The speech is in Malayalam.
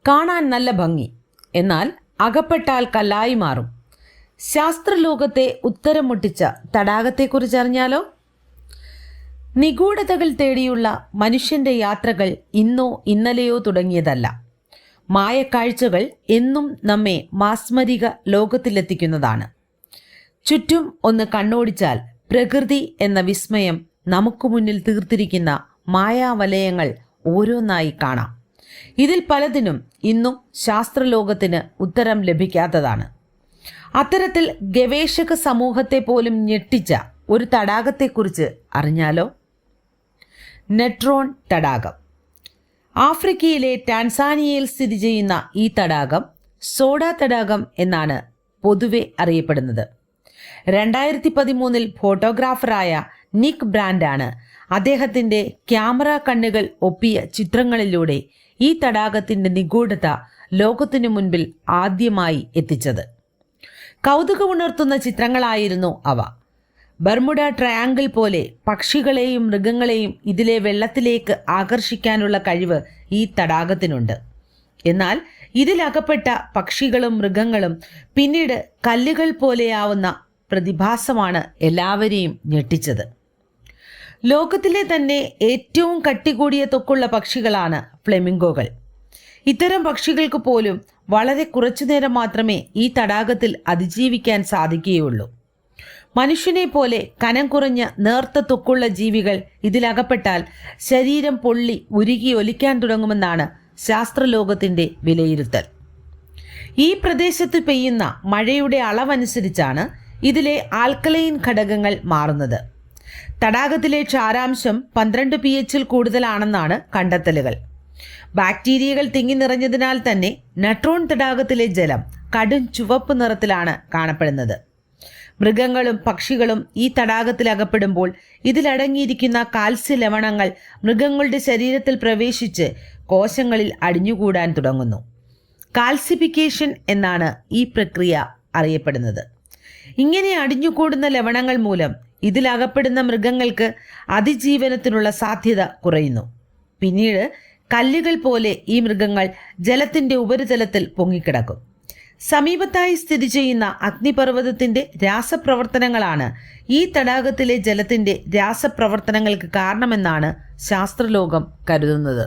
കാണാൻ നല്ല ഭംഗി, എന്നാൽ അകപ്പെട്ടാൽ കല്ലായി മാറും. ശാസ്ത്രലോകത്തെ ഉത്തരം മുട്ടിച്ച തടാകത്തെക്കുറിച്ച് അറിഞ്ഞാലോ? നിഗൂഢതകൾ തേടിയുള്ള മനുഷ്യന്റെ യാത്രകൾ ഇന്നോ ഇന്നലെയോ തുടങ്ങിയതല്ല. മായക്കാഴ്ചകൾ എന്നും നമ്മെ മാസ്മരിക ലോകത്തിലെത്തിക്കുന്നതാണ്. ചുറ്റും ഒന്ന് കണ്ണോടിച്ചാൽ പ്രകൃതി എന്ന വിസ്മയം നമുക്ക് മുന്നിൽ തീർത്തിരിക്കുന്ന മായാവലയങ്ങൾ ഓരോന്നായി കാണാം. ഇതിൽ പലതിനും ഇന്നും ശാസ്ത്രലോകത്തിന് ഉത്തരം ലഭിക്കാത്തതാണ്. അത്തരത്തിൽ ഗവേഷക സമൂഹത്തെ പോലും ഞെട്ടിച്ച ഒരു തടാകത്തെക്കുറിച്ച് അറിഞ്ഞാലോ? നെട്രോൺ തടാകം. ആഫ്രിക്കയിലെ ടാൻസാനിയയിൽ സ്ഥിതി ചെയ്യുന്ന ഈ തടാകം സോഡ തടാകം എന്നാണ് പൊതുവെ അറിയപ്പെടുന്നത്. 2013 ഫോട്ടോഗ്രാഫറായ നിക് ബ്രാൻഡാണ് അദ്ദേഹത്തിൻ്റെ ക്യാമറ കണ്ണുകൾ ഒപ്പിയ ചിത്രങ്ങളിലൂടെ ഈ തടാകത്തിൻ്റെ നിഗൂഢത ലോകത്തിനു മുൻപിൽ ആദ്യമായി എത്തിച്ചത്. കൗതുകമുണർത്തുന്ന ചിത്രങ്ങളായിരുന്നു അവ. ബർമുഡ ട്രയാങ്കിൾ പോലെ പക്ഷികളെയും മൃഗങ്ങളെയും ഇതിലെ വെള്ളത്തിലേക്ക് ആകർഷിക്കാനുള്ള കഴിവ് ഈ തടാകത്തിനുണ്ട്. എന്നാൽ ഇതിലകപ്പെട്ട പക്ഷികളും മൃഗങ്ങളും പിന്നീട് കല്ലുകൾ പോലെയാവുന്ന പ്രതിഭാസമാണ് എല്ലാവരെയും ഞെട്ടിച്ചത്. ലോകത്തിലെ തന്നെ ഏറ്റവും കട്ടികൂടിയ ത്വക്കുള്ള പക്ഷികളാണ് ഫ്ലെമിംഗോകൾ. ഇത്തരം പക്ഷികൾക്ക് പോലും വളരെ കുറച്ചുനേരം മാത്രമേ ഈ തടാകത്തിൽ അതിജീവിക്കാൻ സാധിക്കുകയുള്ളൂ. മനുഷ്യനെ പോലെ കനം കുറഞ്ഞ നേർത്ത ത്വക്കുള്ള ജീവികൾ ഇതിലകപ്പെട്ടാൽ ശരീരം പൊള്ളി ഉരുകി ഒലിക്കാൻ തുടങ്ങുമെന്നാണ് ശാസ്ത്രലോകത്തിൻ്റെ വിലയിരുത്തൽ. ഈ പ്രദേശത്ത് പെയ്യുന്ന മഴയുടെ അളവനുസരിച്ചാണ് ഇതിലെ ആൽക്കലൈൻ ഘടകങ്ങൾ മാറുന്നത്. തടാകത്തിലെ ക്ഷാരാംശം 12 pH കൂടുതലാണെന്നാണ് കണ്ടെത്തലുകൾ. ബാക്ടീരിയകൾ തിങ്ങി നിറഞ്ഞതിനാൽ തന്നെ നെട്രോൺ തടാകത്തിലെ ജലം കടും ചുവപ്പ് നിറത്തിലാണ് കാണപ്പെടുന്നത്. മൃഗങ്ങളും പക്ഷികളും ഈ തടാകത്തിൽ അകപ്പെടുമ്പോൾ ഇതിലടങ്ങിയിരിക്കുന്ന കാൽസ്യ ലവണങ്ങൾ മൃഗങ്ങളുടെ ശരീരത്തിൽ പ്രവേശിച്ച് കോശങ്ങളിൽ അടിഞ്ഞുകൂടാൻ തുടങ്ങുന്നു. കാൽസിഫിക്കേഷൻ എന്നാണ് ഈ പ്രക്രിയ അറിയപ്പെടുന്നത്. ഇങ്ങനെ അടിഞ്ഞുകൂടുന്ന ലവണങ്ങൾ മൂലം ഇതിലകപ്പെടുന്ന മൃഗങ്ങൾക്ക് അതിജീവനത്തിനുള്ള സാധ്യത കുറയുന്നു. പിന്നീട് കല്ലുകൾ പോലെ ഈ മൃഗങ്ങൾ ജലത്തിൻ്റെ ഉപരിതലത്തിൽ പൊങ്ങിക്കിടക്കും. സമീപത്തായി സ്ഥിതി ചെയ്യുന്ന അഗ്നിപർവ്വതത്തിൻ്റെ രാസപ്രവർത്തനങ്ങളാണ് ഈ തടാകത്തിലെ ജലത്തിൻ്റെ രാസപ്രവർത്തനങ്ങൾക്ക് കാരണമെന്നാണ് ശാസ്ത്രലോകം കരുതുന്നത്.